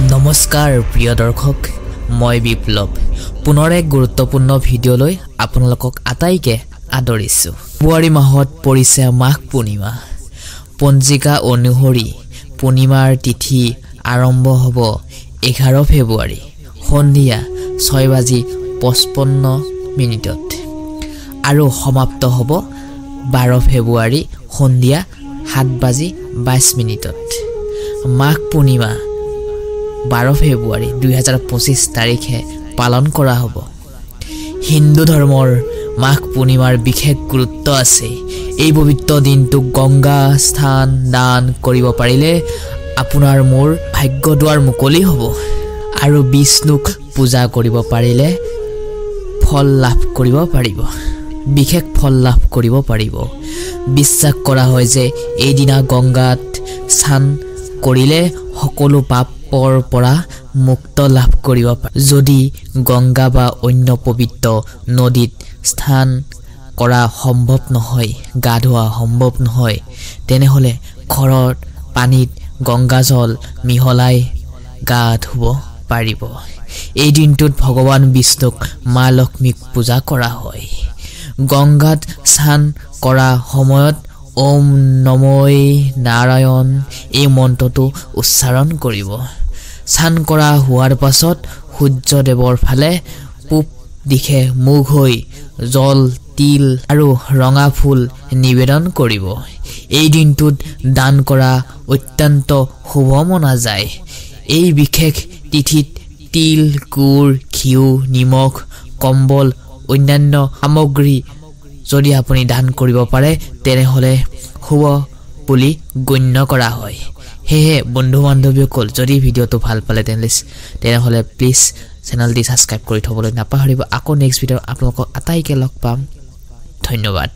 নমস্কাৰ প্ৰিয় দৰ্শক মই বিপ্লৱ পুনৰ এক গুৰুত্বপূৰ্ণ ভিডিঅ লৈ আপোনালোকক আটাইকে আদৰিছো ফেব্ৰুৱাৰী মাহত পৰিছে মাঘ পূৰ্ণিমা পঞ্জিকা অনুসৰি পূৰ্ণিমাৰ তিথি আৰম্ভ হ'ব 11 ফেব্ৰুৱাৰী সন্ধিয়া 6:55 আৰু সমাপ্ত হ'ব 12 ফেব্ৰুৱাৰী সন্ধিয়া 7:22 মাঘ পূৰ্ণিমা 12 ফেব্ৰুৱাৰী 2025 তাৰিখে পালন কৰা হ'ব হিন্দু ধৰ্মৰ মাঘ পূৰ্ণিমাৰ বিশেষ গুৰুত্ব আছে এই পবিত্ৰ দিনটো গংগা স্থান দান কৰিব পাৰিলে আপোনাৰ মোৰ ভাগ্য দুৱাৰ মুকলি হ'ব আৰু বিষ্ণুক পূজা কৰিব পাৰিলে ফল লাভ কৰিব পাৰিব বিশেষ ফল লাভ কৰিব পাৰিব বিশ্বাস কৰা হয় যে এই দিনা গংগাত স্নান কৰিলে সকলো পাপৰ পৰা মুক্ত লাভ কৰিব পাৰি যদি গংগা বা অন্য পবিত্ৰ নদীত স্নান কৰা সম্ভৱ নহয় গা ধোৱা সম্ভৱ নহয় তেনেহলে ঘৰৰ পানীত গংগা জল মিহলাই গা ধুব পাৰিব এই দিনটোত ভগৱান বিষ্ণুক মা লক্ষ্মীক পূজা কৰা হয় গংগাত স্নান কৰা সময়ত ওম নমঃ নাৰায়ণ এই মন্ত্ৰটো উচ্চাৰণ কৰিব স্নান কৰা হোৱাৰ পাছত সূৰ্যদেৱৰ ফালে পূব দিশে মুখ হৈ জল তিল আৰু ৰঙা ফুল নিবেদন কৰিব এই দিনটোত দান কৰা অত্যন্ত শুভ মনা যায় এই বিশেষ তিথিত তিল গুড় ঘিউ নিমখ কম্বল অন্যান্য সামগ্ৰী যদি আপুনি দান কৰিব পাৰে তেনেহলে শুভ বুলি গণ্য কৰা হয় হেহে বন্ধু বান্ধৱীসকল যদি ভিডিঅটো ভাল পালে তেনেহলে প্লিজ চেনেলটি সাবস্ক্ৰাইব কৰি থবলৈ নাপাহৰিব আকৌ নেক্সট ভিডিঅ আপোনালোকক আটাইকে লগ পাম ধন্যবাদ